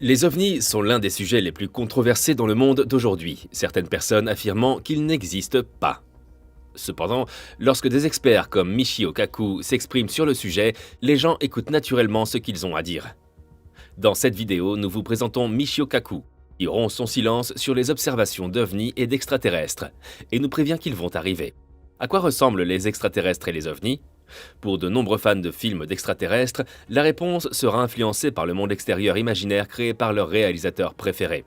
Les ovnis sont l'un des sujets les plus controversés dans le monde d'aujourd'hui, certaines personnes affirmant qu'ils n'existent pas. Cependant, lorsque des experts comme Michio Kaku s'expriment sur le sujet, les gens écoutent naturellement ce qu'ils ont à dire. Dans cette vidéo, nous vous présentons Michio Kaku, qui rompt son silence sur les observations d'ovnis et d'extraterrestres, et nous prévient qu'ils vont arriver. À quoi ressemblent les extraterrestres et les ovnis ? Pour de nombreux fans de films d'extraterrestres, la réponse sera influencée par le monde extérieur imaginaire créé par leurs réalisateurs préférés.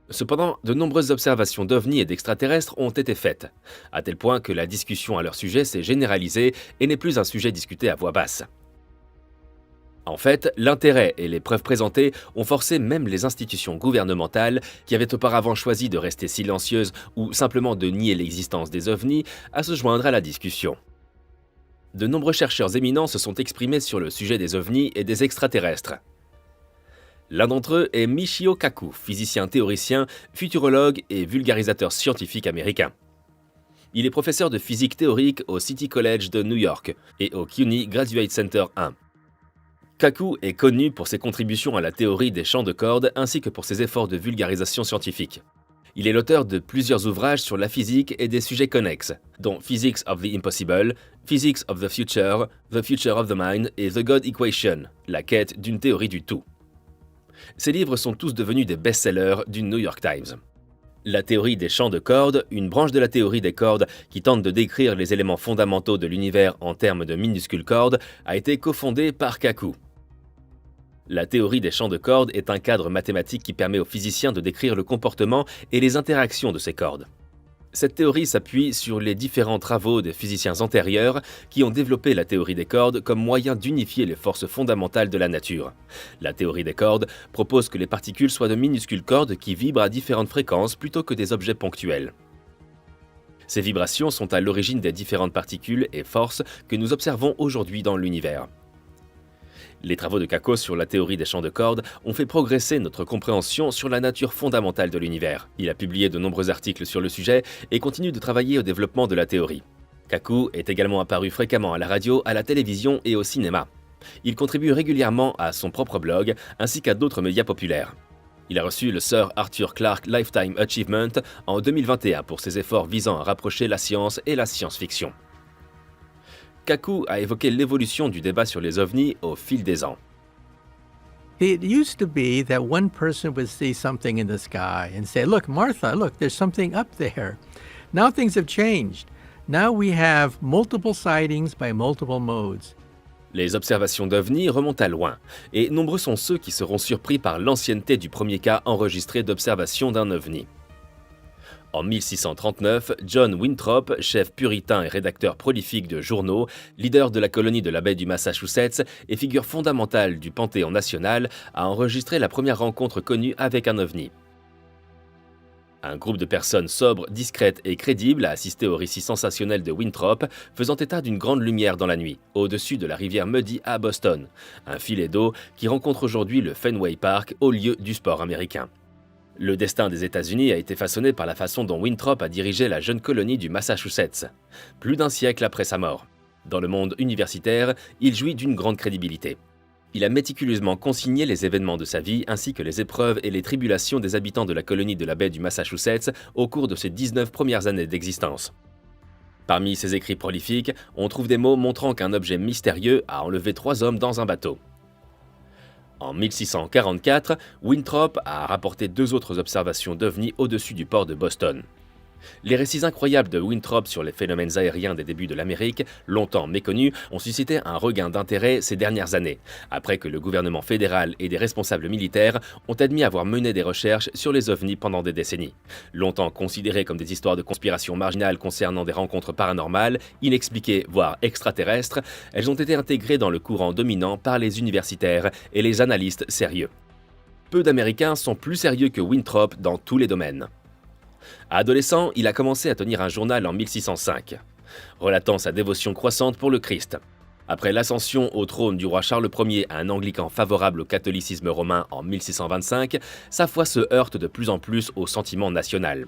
Cependant, de nombreuses observations d'ovnis et d'extraterrestres ont été faites, à tel point que la discussion à leur sujet s'est généralisée et n'est plus un sujet discuté à voix basse. En fait, l'intérêt et les preuves présentées ont forcé même les institutions gouvernementales, qui avaient auparavant choisi de rester silencieuses ou simplement de nier l'existence des ovnis, à se joindre à la discussion. De nombreux chercheurs éminents se sont exprimés sur le sujet des ovnis et des extraterrestres. L'un d'entre eux est Michio Kaku, physicien théoricien, futurologue et vulgarisateur scientifique américain. Il est professeur de physique théorique au City College de New York et au CUNY Graduate Center 1. Kaku est connu pour ses contributions à la théorie des champs de cordes ainsi que pour ses efforts de vulgarisation scientifique. Il est l'auteur de plusieurs ouvrages sur la physique et des sujets connexes, dont Physics of the Impossible, Physics of the Future of the Mind et The God Equation, la quête d'une théorie du tout. Ces livres sont tous devenus des best-sellers du New York Times. La théorie des champs de cordes, une branche de la théorie des cordes qui tente de décrire les éléments fondamentaux de l'univers en termes de minuscules cordes, a été cofondée par Kaku. La théorie des champs de cordes est un cadre mathématique qui permet aux physiciens de décrire le comportement et les interactions de ces cordes. Cette théorie s'appuie sur les différents travaux des physiciens antérieurs qui ont développé la théorie des cordes comme moyen d'unifier les forces fondamentales de la nature. La théorie des cordes propose que les particules soient de minuscules cordes qui vibrent à différentes fréquences plutôt que des objets ponctuels. Ces vibrations sont à l'origine des différentes particules et forces que nous observons aujourd'hui dans l'univers. Les travaux de Kaku sur la théorie des champs de cordes ont fait progresser notre compréhension sur la nature fondamentale de l'univers. Il a publié de nombreux articles sur le sujet et continue de travailler au développement de la théorie. Kaku est également apparu fréquemment à la radio, à la télévision et au cinéma. Il contribue régulièrement à son propre blog ainsi qu'à d'autres médias populaires. Il a reçu le Sir Arthur Clarke Lifetime Achievement en 2021 pour ses efforts visant à rapprocher la science et la science-fiction. Kaku a évoqué l'évolution du débat sur les ovnis au fil des ans. It used to be that one person would see something in the sky and say, "Look, Martha, look, there's something up there." Now things have changed. Now we have multiple sightings by multiple modes. Les observations d'ovnis remontent à loin, et nombreux sont ceux qui seront surpris par l'ancienneté du premier cas enregistré d'observation d'un ovni. En 1639, John Winthrop, chef puritain et rédacteur prolifique de journaux, leader de la colonie de la baie du Massachusetts et figure fondamentale du Panthéon national, a enregistré la première rencontre connue avec un ovni. Un groupe de personnes sobres, discrètes et crédibles a assisté au récit sensationnel de Winthrop, faisant état d'une grande lumière dans la nuit, au-dessus de la rivière Muddy à Boston, un filet d'eau qui rencontre aujourd'hui le Fenway Park, haut lieu du sport américain. Le destin des États-Unis a été façonné par la façon dont Winthrop a dirigé la jeune colonie du Massachusetts, plus d'un siècle après sa mort. Dans le monde universitaire, il jouit d'une grande crédibilité. Il a méticuleusement consigné les événements de sa vie ainsi que les épreuves et les tribulations des habitants de la colonie de la baie du Massachusetts au cours de ses 19 premières années d'existence. Parmi ses écrits prolifiques, on trouve des mots montrant qu'un objet mystérieux a enlevé 3 hommes dans un bateau. En 1644, Winthrop a rapporté 2 autres observations d'ovnis au-dessus du port de Boston. Les récits incroyables de Winthrop sur les phénomènes aériens des débuts de l'Amérique, longtemps méconnus, ont suscité un regain d'intérêt ces dernières années, après que le gouvernement fédéral et des responsables militaires ont admis avoir mené des recherches sur les ovnis pendant des décennies. Longtemps considérées comme des histoires de conspiration marginales concernant des rencontres paranormales, inexpliquées, voire extraterrestres, elles ont été intégrées dans le courant dominant par les universitaires et les analystes sérieux. Peu d'Américains sont plus sérieux que Winthrop dans tous les domaines. Adolescent, il a commencé à tenir un journal en 1605, relatant sa dévotion croissante pour le Christ. Après l'ascension au trône du roi Charles Ier à un anglican favorable au catholicisme romain en 1625, sa foi se heurte de plus en plus au sentiment national.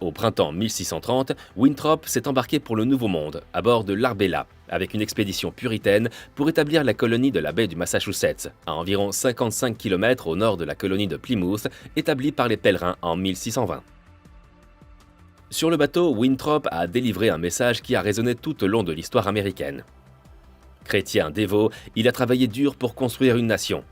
Au printemps 1630, Winthrop s'est embarqué pour le Nouveau Monde, à bord de l'Arbella, avec une expédition puritaine pour établir la colonie de la baie du Massachusetts, à environ 55 km au nord de la colonie de Plymouth, établie par les pèlerins en 1620. Sur le bateau, Winthrop a délivré un message qui a résonné tout au long de l'histoire américaine. Chrétien dévot, il a travaillé dur pour construire une nation.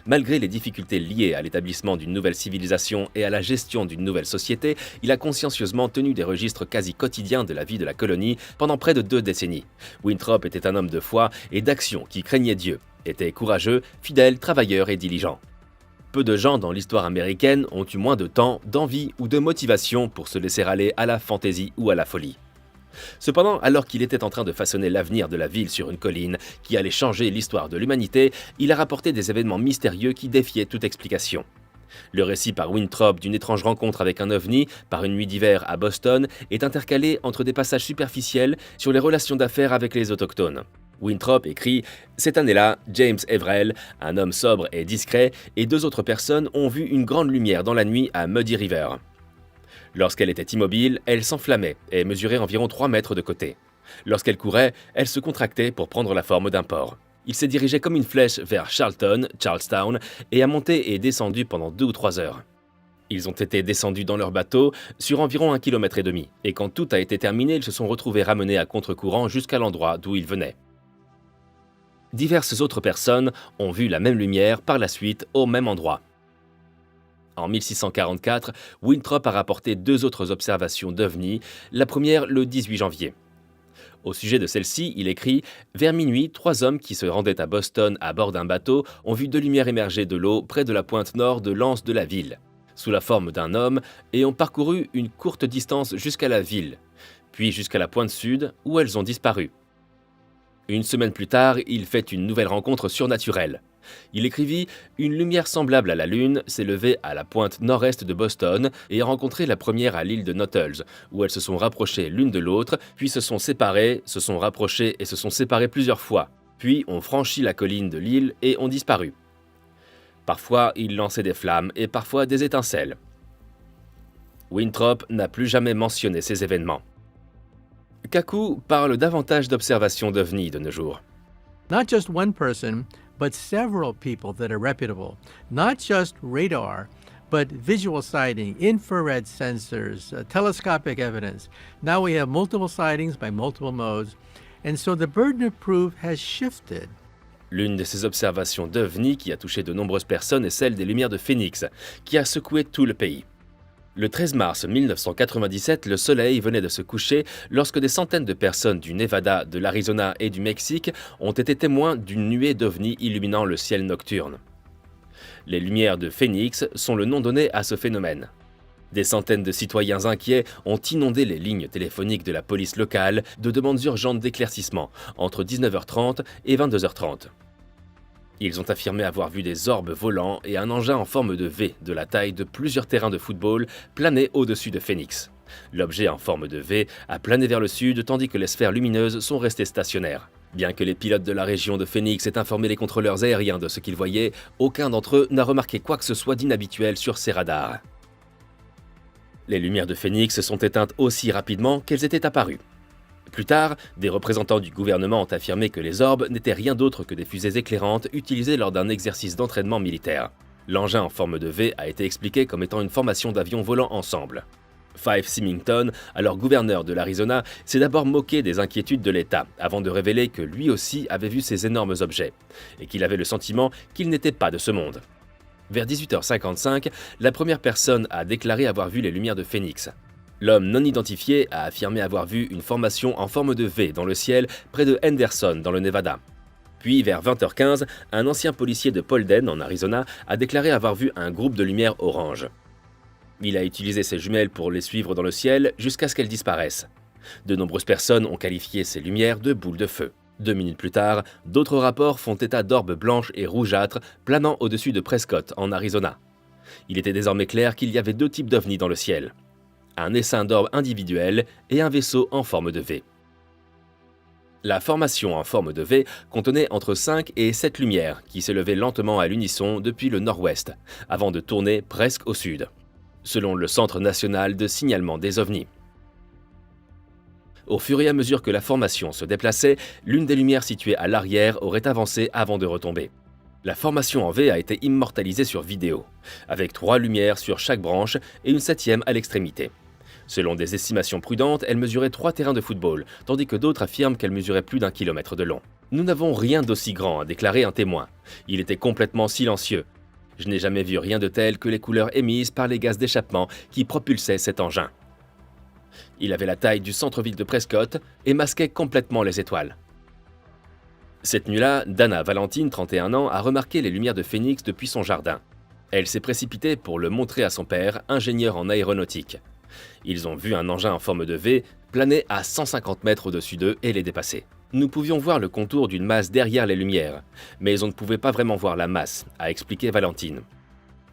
Malgré les difficultés liées à l'établissement d'une nouvelle civilisation et à la gestion d'une nouvelle société, il a consciencieusement tenu des registres quasi quotidiens de la vie de la colonie pendant près de 2 décennies. Winthrop était un homme de foi et d'action qui craignait Dieu, était courageux, fidèle, travailleur et diligent. Peu de gens dans l'histoire américaine ont eu moins de temps, d'envie ou de motivation pour se laisser aller à la fantaisie ou à la folie. Cependant, alors qu'il était en train de façonner l'avenir de la ville sur une colline qui allait changer l'histoire de l'humanité, il a rapporté des événements mystérieux qui défiaient toute explication. Le récit par Winthrop d'une étrange rencontre avec un ovni par une nuit d'hiver à Boston est intercalé entre des passages superficiels sur les relations d'affaires avec les autochtones. Winthrop écrit « Cette année-là, James Everell, un homme sobre et discret, et 2 autres personnes ont vu une grande lumière dans la nuit à Muddy River. Lorsqu'elle était immobile, elle s'enflammait et mesurait environ 3 mètres de côté. Lorsqu'elle courait, elle se contractait pour prendre la forme d'un porc. Il s'est dirigé comme une flèche vers Charlestown, et a monté et descendu pendant 2 ou 3 heures. Ils ont été descendus dans leur bateau sur environ 1,5 km, et quand tout a été terminé, ils se sont retrouvés ramenés à contre-courant jusqu'à l'endroit d'où ils venaient. Diverses autres personnes ont vu la même lumière par la suite au même endroit. En 1644, Winthrop a rapporté 2 autres observations d'ovnis, la première le 18 janvier. Au sujet de celle-ci, il écrit « Vers minuit, 3 hommes qui se rendaient à Boston à bord d'un bateau ont vu 2 lumières émerger de l'eau près de la pointe nord de l'anse de la ville, sous la forme d'un homme, et ont parcouru une courte distance jusqu'à la ville, puis jusqu'à la pointe sud où elles ont disparu. » Une semaine plus tard, il fait une nouvelle rencontre surnaturelle. Il écrivit « Une lumière semblable à la Lune s'est levée à la pointe nord-est de Boston et a rencontré la première à l'île de Nottles, où elles se sont rapprochées l'une de l'autre, puis se sont séparées, se sont rapprochées et se sont séparées plusieurs fois, puis ont franchi la colline de l'île et ont disparu. Parfois, il lançait des flammes et parfois des étincelles. » Winthrop n'a plus jamais mentionné ces événements. Kaku parle davantage d'observations d'ovnis de nos jours. Not just one person, but several people that are reputable. Not just radar, but visual sighting, infrared sensors, telescopic evidence. Now we have multiple sightings by multiple modes, and so the burden of proof has shifted. L'une de ces observations d'ovnis qui a touché de nombreuses personnes est celle des lumières de Phoenix, qui a secoué tout le pays. Le 13 mars 1997, le soleil venait de se coucher lorsque des centaines de personnes du Nevada, de l'Arizona et du Mexique ont été témoins d'une nuée d'ovnis illuminant le ciel nocturne. Les lumières de Phoenix sont le nom donné à ce phénomène. Des centaines de citoyens inquiets ont inondé les lignes téléphoniques de la police locale de demandes urgentes d'éclaircissement entre 19h30 et 22h30. Ils ont affirmé avoir vu des orbes volants et un engin en forme de V de la taille de plusieurs terrains de football planer au-dessus de Phoenix. L'objet en forme de V a plané vers le sud tandis que les sphères lumineuses sont restées stationnaires. Bien que les pilotes de la région de Phoenix aient informé les contrôleurs aériens de ce qu'ils voyaient, aucun d'entre eux n'a remarqué quoi que ce soit d'inhabituel sur ces radars. Les lumières de Phoenix sont éteintes aussi rapidement qu'elles étaient apparues. Plus tard, des représentants du gouvernement ont affirmé que les orbes n'étaient rien d'autre que des fusées éclairantes utilisées lors d'un exercice d'entraînement militaire. L'engin en forme de V a été expliqué comme étant une formation d'avions volant ensemble. Fife Symington, alors gouverneur de l'Arizona, s'est d'abord moqué des inquiétudes de l'État, avant de révéler que lui aussi avait vu ces énormes objets, et qu'il avait le sentiment qu'ils n'étaient pas de ce monde. Vers 18h55, la première personne a déclaré avoir vu les lumières de Phoenix. L'homme non identifié a affirmé avoir vu une formation en forme de V dans le ciel près de Henderson, dans le Nevada. Puis, vers 20h15, un ancien policier de Polden, en Arizona, a déclaré avoir vu un groupe de lumières orange. Il a utilisé ses jumelles pour les suivre dans le ciel jusqu'à ce qu'elles disparaissent. De nombreuses personnes ont qualifié ces lumières de boules de feu. 2 minutes plus tard, d'autres rapports font état d'orbes blanches et rougeâtres planant au-dessus de Prescott, en Arizona. Il était désormais clair qu'il y avait 2 types d'ovnis dans le ciel. Un essaim d'orbes individuel et un vaisseau en forme de V. La formation en forme de V contenait entre 5 et 7 lumières qui s'élevaient lentement à l'unisson depuis le nord-ouest, avant de tourner presque au sud. selon le Centre national de signalement des ovnis. Au fur et à mesure que la formation se déplaçait, l'une des lumières situées à l'arrière aurait avancé avant de retomber. La formation en V a été immortalisée sur vidéo, avec 3 lumières sur chaque branche et une 7e à l'extrémité. Selon des estimations prudentes, elle mesurait 3 terrains de football, tandis que d'autres affirment qu'elle mesurait plus d'1 kilomètre de long. Nous n'avons rien d'aussi grand, a déclaré un témoin. Il était complètement silencieux. Je n'ai jamais vu rien de tel que les couleurs émises par les gaz d'échappement qui propulsaient cet engin. Il avait la taille du centre-ville de Prescott et masquait complètement les étoiles. Cette nuit-là, Dana Valentine, 31 ans, a remarqué les lumières de Phoenix depuis son jardin. Elle s'est précipitée pour le montrer à son père, ingénieur en aéronautique. Ils ont vu un engin en forme de V planer à 150 mètres au-dessus d'eux et les dépasser. Nous pouvions voir le contour d'une masse derrière les lumières, mais on ne pouvait pas vraiment voir la masse, a expliqué Valentine.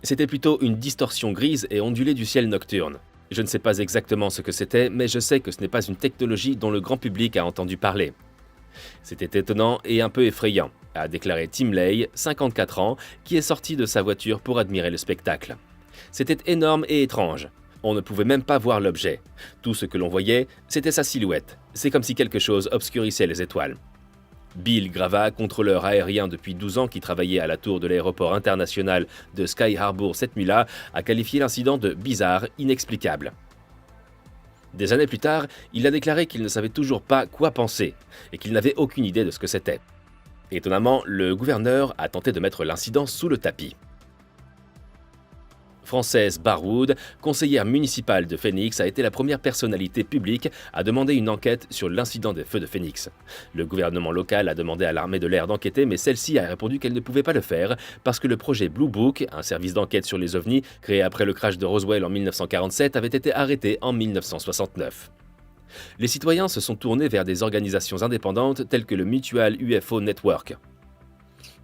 C'était plutôt une distorsion grise et ondulée du ciel nocturne. Je ne sais pas exactement ce que c'était, mais je sais que ce n'est pas une technologie dont le grand public a entendu parler. C'était étonnant et un peu effrayant, a déclaré Tim Lay, 54 ans, qui est sorti de sa voiture pour admirer le spectacle. C'était énorme et étrange. On ne pouvait même pas voir l'objet. Tout ce que l'on voyait, c'était sa silhouette. C'est comme si quelque chose obscurcissait les étoiles. Bill Grava, contrôleur aérien depuis 12 ans qui travaillait à la tour de l'aéroport international de Sky Harbor cette nuit-là, a qualifié l'incident de bizarre, inexplicable. Des années plus tard, il a déclaré qu'il ne savait toujours pas quoi penser et qu'il n'avait aucune idée de ce que c'était. Étonnamment, le gouverneur a tenté de mettre l'incident sous le tapis. Frances Barwood, conseillère municipale de Phoenix, a été la première personnalité publique à demander une enquête sur l'incident des feux de Phoenix. Le gouvernement local a demandé à l'armée de l'air d'enquêter, mais celle-ci a répondu qu'elle ne pouvait pas le faire parce que le projet Blue Book, un service d'enquête sur les ovnis créé après le crash de Roswell en 1947, avait été arrêté en 1969. Les citoyens se sont tournés vers des organisations indépendantes telles que le Mutual UFO Network.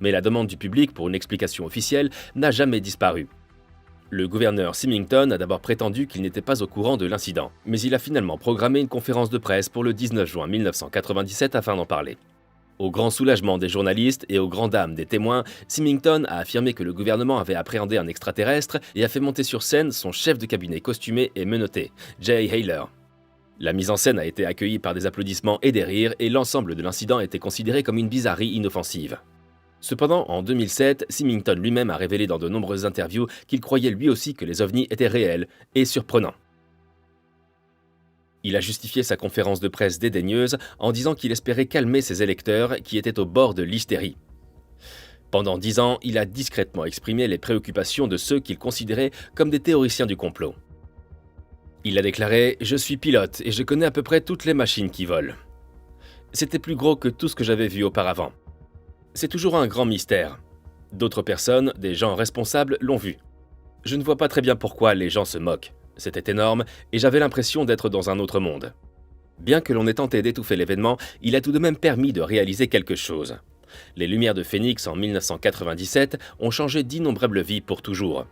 Mais la demande du public pour une explication officielle n'a jamais disparu. Le gouverneur Symington a d'abord prétendu qu'il n'était pas au courant de l'incident, mais il a finalement programmé une conférence de presse pour le 19 juin 1997 afin d'en parler. Au grand soulagement des journalistes et aux grandes dames des témoins, Symington a affirmé que le gouvernement avait appréhendé un extraterrestre et a fait monter sur scène son chef de cabinet costumé et menotté, Jay Haler. La mise en scène a été accueillie par des applaudissements et des rires et l'ensemble de l'incident était considéré comme une bizarrerie inoffensive. Cependant, en 2007, Symington lui-même a révélé dans de nombreuses interviews qu'il croyait lui aussi que les ovnis étaient réels et surprenants. Il a justifié sa conférence de presse dédaigneuse en disant qu'il espérait calmer ses électeurs qui étaient au bord de l'hystérie. Pendant 10 ans, il a discrètement exprimé les préoccupations de ceux qu'il considérait comme des théoriciens du complot. Il a déclaré « Je suis pilote et je connais à peu près toutes les machines qui volent. C'était plus gros que tout ce que j'avais vu auparavant. C'est toujours un grand mystère. D'autres personnes, des gens responsables, l'ont vu. Je ne vois pas très bien pourquoi les gens se moquent. C'était énorme et j'avais l'impression d'être dans un autre monde. Bien que l'on ait tenté d'étouffer l'événement, il a tout de même permis de réaliser quelque chose. Les lumières de Phoenix en 1997 ont changé d'innombrables vies pour toujours.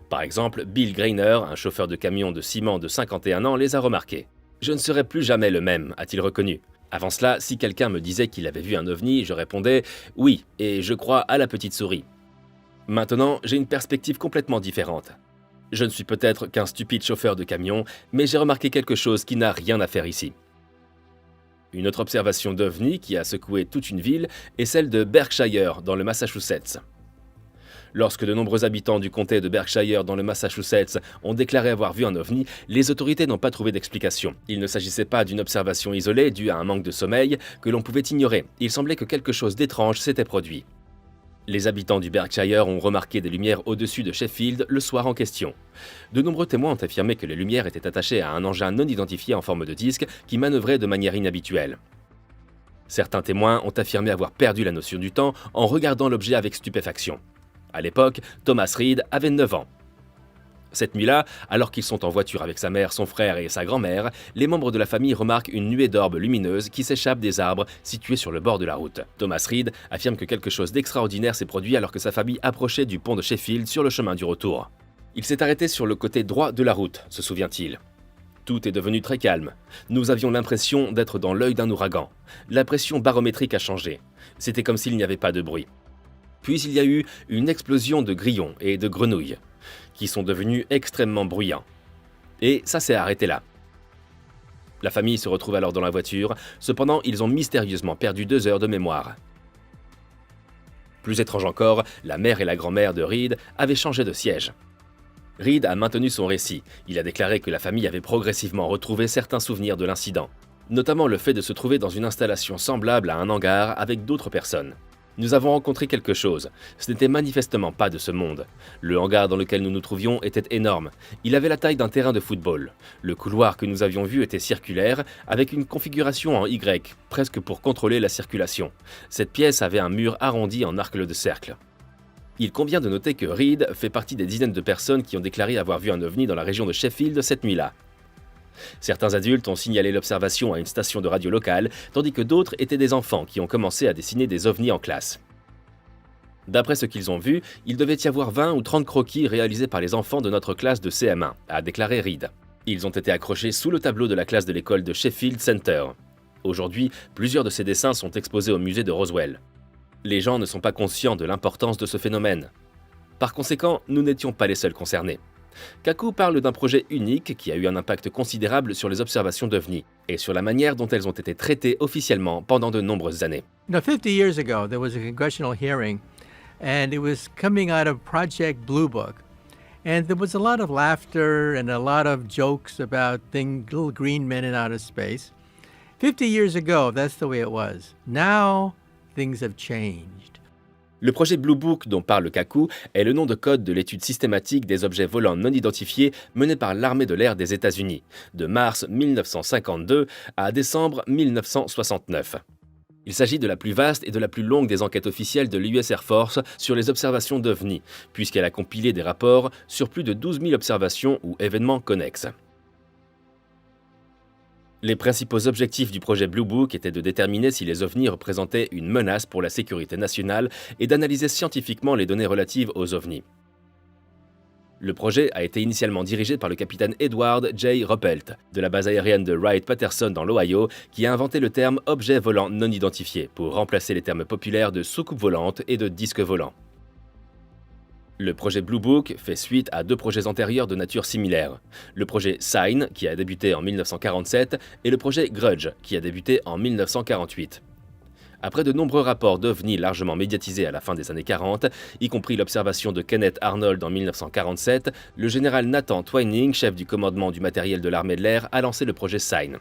Par exemple, Bill Greiner, un chauffeur de camion de ciment de 51 ans, les a remarqués. « Je ne serai plus jamais le même », a-t-il reconnu. Avant cela, si quelqu'un me disait qu'il avait vu un ovni, je répondais « Oui, et je crois à la petite souris ». Maintenant, j'ai une perspective complètement différente. Je ne suis peut-être qu'un stupide chauffeur de camion, mais j'ai remarqué quelque chose qui n'a rien à faire ici. Une autre observation d'ovni qui a secoué toute une ville est celle de Berkshire, dans le Massachusetts. Lorsque de nombreux habitants du comté de Berkshire dans le Massachusetts ont déclaré avoir vu un ovni, les autorités n'ont pas trouvé d'explication. Il ne s'agissait pas d'une observation isolée due à un manque de sommeil que l'on pouvait ignorer. Il semblait que quelque chose d'étrange s'était produit. Les habitants du Berkshire ont remarqué des lumières au-dessus de Sheffield le soir en question. De nombreux témoins ont affirmé que les lumières étaient attachées à un engin non identifié en forme de disque qui manœuvrait de manière inhabituelle. Certains témoins ont affirmé avoir perdu la notion du temps en regardant l'objet avec stupéfaction. À l'époque, Thomas Reed avait 9 ans. Cette nuit-là, alors qu'ils sont en voiture avec sa mère, son frère et sa grand-mère, les membres de la famille remarquent une nuée d'orbes lumineuses qui s'échappent des arbres situés sur le bord de la route. Thomas Reed affirme que quelque chose d'extraordinaire s'est produit alors que sa famille approchait du pont de Sheffield sur le chemin du retour. Il s'est arrêté sur le côté droit de la route, se souvient-il. Tout est devenu très calme. Nous avions l'impression d'être dans l'œil d'un ouragan. La pression barométrique a changé. C'était comme s'il n'y avait pas de bruit. Puis il y a eu une explosion de grillons et de grenouilles. qui sont devenus extrêmement bruyants. Et ça s'est arrêté là. La famille se retrouve alors dans la voiture, cependant ils ont mystérieusement perdu 2 heures de mémoire. Plus étrange encore, la mère et la grand-mère de Reed avaient changé de siège. Reed a maintenu son récit. Il a déclaré que la famille avait progressivement retrouvé certains souvenirs de l'incident, notamment le fait de se trouver dans une installation semblable à un hangar avec d'autres personnes. Nous avons rencontré quelque chose. Ce n'était manifestement pas de ce monde. Le hangar dans lequel nous nous trouvions était énorme. Il avait la taille d'un terrain de football. Le couloir que nous avions vu était circulaire, avec une configuration en Y, presque pour contrôler la circulation. Cette pièce avait un mur arrondi en arc de cercle. Il convient de noter que Reed fait partie des dizaines de personnes qui ont déclaré avoir vu un ovni dans la région de Sheffield cette nuit-là. Certains adultes ont signalé l'observation à une station de radio locale, tandis que d'autres étaient des enfants qui ont commencé à dessiner des ovnis en classe. D'après ce qu'ils ont vu, il devait y avoir 20 ou 30 croquis réalisés par les enfants de notre classe de CM1, a déclaré Reed. Ils ont été accrochés sous le tableau de la classe de l'école de Sheffield Center. Aujourd'hui, plusieurs de ces dessins sont exposés au musée de Roswell. Les gens ne sont pas conscients de l'importance de ce phénomène. Par conséquent, nous n'étions pas les seuls concernés. Kaku parle d'un projet unique qui a eu un impact considérable sur les observations d'OVNI et sur la manière dont elles ont été traitées officiellement pendant de nombreuses années. 50 years ago, there was a congressional hearing, and it was coming out of Project Blue Book. And there was a lot of laughter and a lot of jokes about little green men in outer space. 50 years ago, that's the way it was. Now, things have changed. Le projet Blue Book dont parle Kaku est le nom de code de l'étude systématique des objets volants non identifiés menée par l'armée de l'air des États-Unis, de mars 1952 à décembre 1969. Il s'agit de la plus vaste et de la plus longue des enquêtes officielles de l'US Air Force sur les observations d'OVNI, puisqu'elle a compilé des rapports sur plus de 12 000 observations ou événements connexes. Les principaux objectifs du projet Blue Book étaient de déterminer si les ovnis représentaient une menace pour la sécurité nationale et d'analyser scientifiquement les données relatives aux ovnis. Le projet a été initialement dirigé par le capitaine Edward J. Ruppelt, de la base aérienne de Wright-Patterson dans l'Ohio, qui a inventé le terme « objet volant non identifié » pour remplacer les termes populaires de soucoupe volante et de disque volant. Le projet Blue Book fait suite à 2 projets antérieurs de nature similaire. Le projet Sign, qui a débuté en 1947, et le projet Grudge, qui a débuté en 1948. Après de nombreux rapports d'OVNI largement médiatisés à la fin des années 40, y compris l'observation de Kenneth Arnold en 1947, le général Nathan Twining, chef du commandement du matériel de l'armée de l'air, a lancé le projet Sign.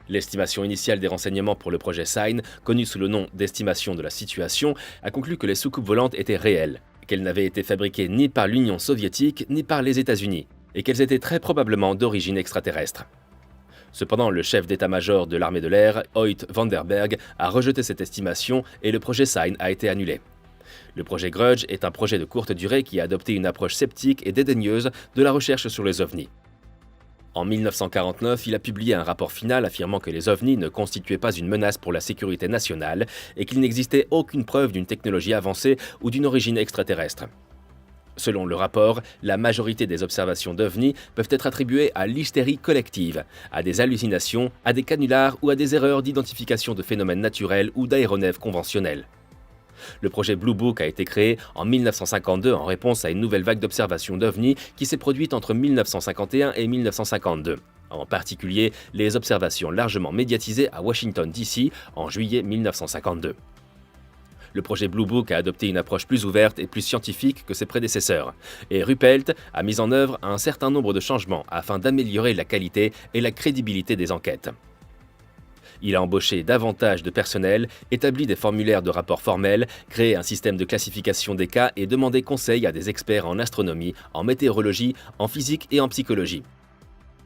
L'estimation initiale des renseignements pour le projet Sign, connu sous le nom d'estimation de la situation, a conclu que les soucoupes volantes étaient réelles, qu'elles n'avaient été fabriquées ni par l'Union soviétique ni par les États-Unis, et qu'elles étaient très probablement d'origine extraterrestre. Cependant, le chef d'état-major de l'armée de l'air, Hoyt Vandenberg, a rejeté cette estimation et le projet Sign a été annulé. Le projet Grudge est un projet de courte durée qui a adopté une approche sceptique et dédaigneuse de la recherche sur les ovnis. En 1949, il a publié un rapport final affirmant que les ovnis ne constituaient pas une menace pour la sécurité nationale et qu'il n'existait aucune preuve d'une technologie avancée ou d'une origine extraterrestre. Selon le rapport, la majorité des observations d'ovnis peuvent être attribuées à l'hystérie collective, à des hallucinations, à des canulars ou à des erreurs d'identification de phénomènes naturels ou d'aéronefs conventionnels. Le projet Blue Book a été créé en 1952 en réponse à une nouvelle vague d'observations d'OVNI qui s'est produite entre 1951 et 1952. En particulier, les observations largement médiatisées à Washington DC en juillet 1952. Le projet Blue Book a adopté une approche plus ouverte et plus scientifique que ses prédécesseurs, et Ruppelt a mis en œuvre un certain nombre de changements afin d'améliorer la qualité et la crédibilité des enquêtes. Il a embauché davantage de personnel, établi des formulaires de rapports formels, créé un système de classification des cas et demandé conseil à des experts en astronomie, en météorologie, en physique et en psychologie.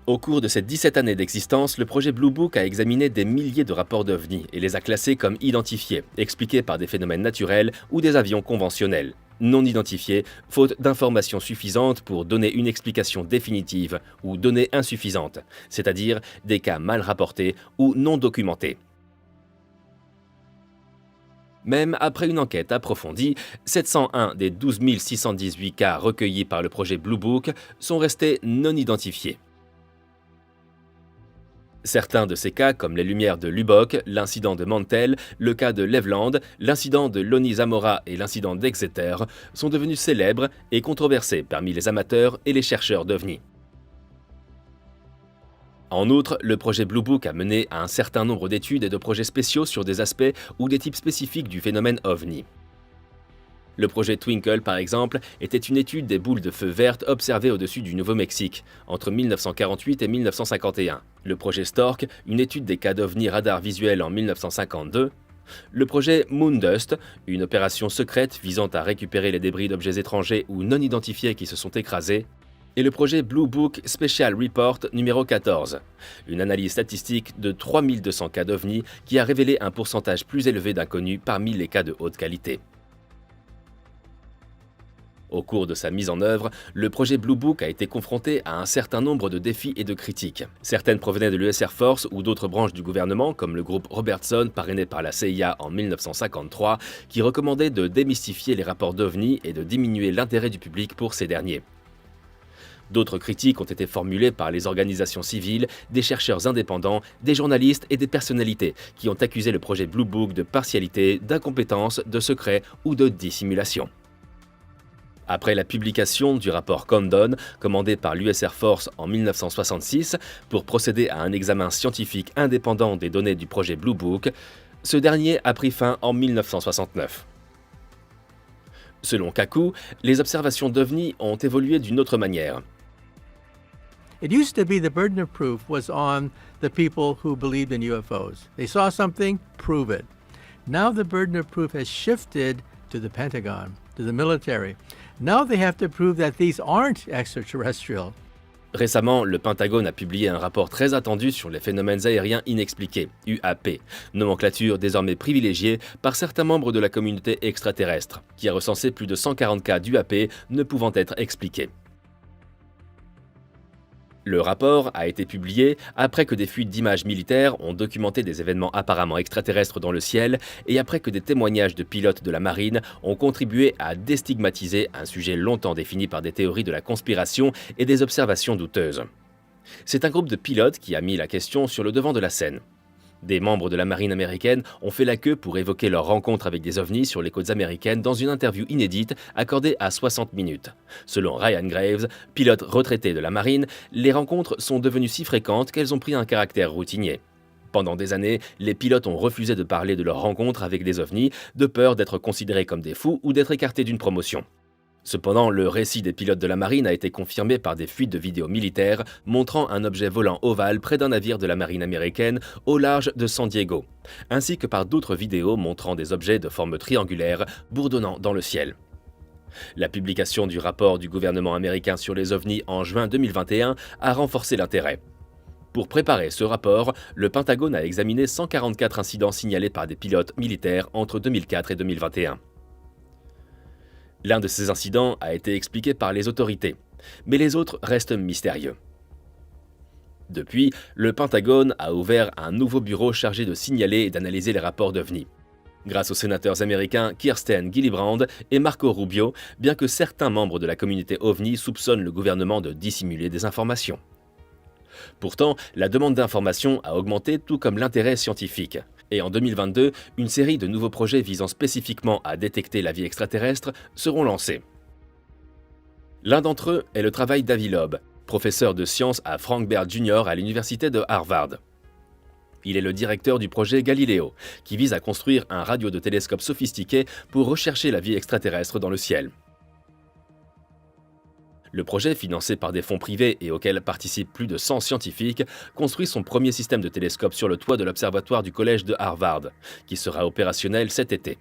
Au cours de ces 17 années d'existence, le projet Blue Book a examiné des milliers de rapports d'OVNI et les a classés comme identifiés, expliqués par des phénomènes naturels ou des avions conventionnels. Non identifiés, faute d'informations suffisantes pour donner une explication définitive ou données insuffisantes, c'est-à-dire des cas mal rapportés ou non documentés. Même après une enquête approfondie, 701 des 12 618 cas recueillis par le projet Blue Book sont restés non identifiés. Certains de ces cas, comme les lumières de Lubbock, l'incident de Mantell, le cas de Loveland, l'incident de Lonnie Zamora et l'incident d'Exeter, sont devenus célèbres et controversés parmi les amateurs et les chercheurs d'OVNI. En outre, le projet Blue Book a mené à un certain nombre d'études et de projets spéciaux sur des aspects ou des types spécifiques du phénomène OVNI. Le projet Twinkle, par exemple, était une étude des boules de feu vertes observées au-dessus du Nouveau-Mexique entre 1948 et 1951. Le projet Stork, une étude des cas d'OVNI radar visuel en 1952. Le projet Moondust, une opération secrète visant à récupérer les débris d'objets étrangers ou non identifiés qui se sont écrasés. Et le projet Blue Book Special Report numéro 14, une analyse statistique de 3200 cas d'OVNI qui a révélé un pourcentage plus élevé d'inconnus parmi les cas de haute qualité. Au cours de sa mise en œuvre, le projet Blue Book a été confronté à un certain nombre de défis et de critiques. Certaines provenaient de l'US Air Force ou d'autres branches du gouvernement, comme le groupe Robertson, parrainé par la CIA en 1953, qui recommandait de démystifier les rapports d'OVNI et de diminuer l'intérêt du public pour ces derniers. D'autres critiques ont été formulées par les organisations civiles, des chercheurs indépendants, des journalistes et des personnalités qui ont accusé le projet Blue Book de partialité, d'incompétence, de secret ou de dissimulation. Après la publication du rapport Condon, commandé par l'US Air Force en 1966 pour procéder à un examen scientifique indépendant des données du projet Blue Book, ce dernier a pris fin en 1969. Selon Kaku, les observations d'OVNI ont évolué d'une autre manière. It used to be the burden of proof was on the people who believed in UFOs. They saw something, prove it. Now the burden of proof has shifted to the Pentagon, to the military. Now they have to prove that these aren't extraterrestrial. Récemment, le Pentagone a publié un rapport très attendu sur les phénomènes aériens inexpliqués, UAP, nomenclature désormais privilégiée par certains membres de la communauté extraterrestre, qui a recensé plus de 140 cas d'UAP ne pouvant être expliqués. Le rapport a été publié après que des fuites d'images militaires ont documenté des événements apparemment extraterrestres dans le ciel et après que des témoignages de pilotes de la marine ont contribué à déstigmatiser un sujet longtemps défini par des théories de la conspiration et des observations douteuses. C'est un groupe de pilotes qui a mis la question sur le devant de la scène. Des membres de la marine américaine ont fait la queue pour évoquer leur rencontre avec des ovnis sur les côtes américaines dans une interview inédite accordée à 60 minutes. Selon Ryan Graves, pilote retraité de la marine, les rencontres sont devenues si fréquentes qu'elles ont pris un caractère routinier. Pendant des années, les pilotes ont refusé de parler de leurs rencontres avec des ovnis, de peur d'être considérés comme des fous ou d'être écartés d'une promotion. Cependant, le récit des pilotes de la marine a été confirmé par des fuites de vidéos militaires montrant un objet volant ovale près d'un navire de la marine américaine au large de San Diego, ainsi que par d'autres vidéos montrant des objets de forme triangulaire bourdonnant dans le ciel. La publication du rapport du gouvernement américain sur les ovnis en juin 2021 a renforcé l'intérêt. Pour préparer ce rapport, le Pentagone a examiné 144 incidents signalés par des pilotes militaires entre 2004 et 2021. L'un de ces incidents a été expliqué par les autorités, mais les autres restent mystérieux. Depuis, le Pentagone a ouvert un nouveau bureau chargé de signaler et d'analyser les rapports d'OVNI. Grâce aux sénateurs américains Kirsten Gillibrand et Marco Rubio, bien que certains membres de la communauté OVNI soupçonnent le gouvernement de dissimuler des informations. Pourtant, la demande d'informations a augmenté tout comme l'intérêt scientifique. Et en 2022, une série de nouveaux projets visant spécifiquement à détecter la vie extraterrestre seront lancés. L'un d'entre eux est le travail d'Avi Loeb, professeur de sciences à Frank Baird Jr. à l'université de Harvard. Il est le directeur du projet Galileo, qui vise à construire un radio de télescope sophistiqué pour rechercher la vie extraterrestre dans le ciel. Le projet, financé par des fonds privés et auquel participent plus de 100 scientifiques, construit son premier système de télescope sur le toit de l'observatoire du collège de Harvard, qui sera opérationnel cet été.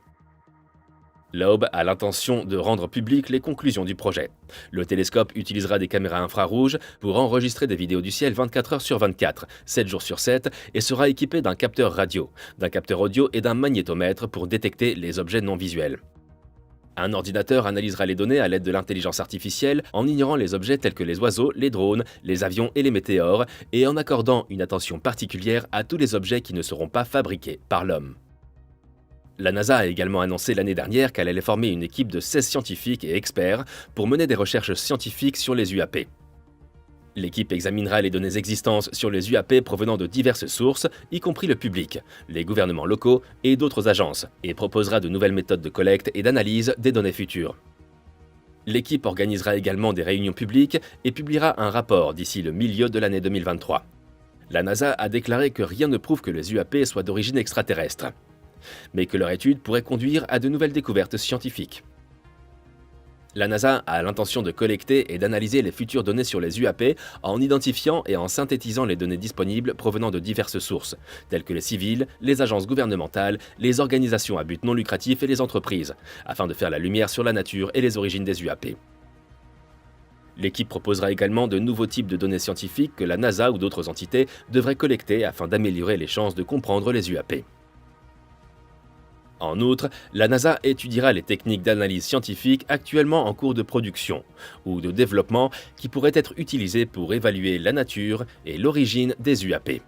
Loeb a l'intention de rendre publiques les conclusions du projet. Le télescope utilisera des caméras infrarouges pour enregistrer des vidéos du ciel 24 heures sur 24, 7 jours sur 7, et sera équipé d'un capteur radio, d'un capteur audio et d'un magnétomètre pour détecter les objets non visuels. Un ordinateur analysera les données à l'aide de l'intelligence artificielle en ignorant les objets tels que les oiseaux, les drones, les avions et les météores, et en accordant une attention particulière à tous les objets qui ne seront pas fabriqués par l'homme. La NASA a également annoncé l'année dernière qu'elle allait former une équipe de 16 scientifiques et experts pour mener des recherches scientifiques sur les UAP. L'équipe examinera les données existantes sur les UAP provenant de diverses sources, y compris le public, les gouvernements locaux et d'autres agences, et proposera de nouvelles méthodes de collecte et d'analyse des données futures. L'équipe organisera également des réunions publiques et publiera un rapport d'ici le milieu de l'année 2023. La NASA a déclaré que rien ne prouve que les UAP soient d'origine extraterrestre, mais que leur étude pourrait conduire à de nouvelles découvertes scientifiques. La NASA a l'intention de collecter et d'analyser les futures données sur les UAP en identifiant et en synthétisant les données disponibles provenant de diverses sources, telles que les civils, les agences gouvernementales, les organisations à but non lucratif et les entreprises, afin de faire la lumière sur la nature et les origines des UAP. L'équipe proposera également de nouveaux types de données scientifiques que la NASA ou d'autres entités devraient collecter afin d'améliorer les chances de comprendre les UAP. En outre, la NASA étudiera les techniques d'analyse scientifique actuellement en cours de production ou de développement qui pourraient être utilisées pour évaluer la nature et l'origine des UAP.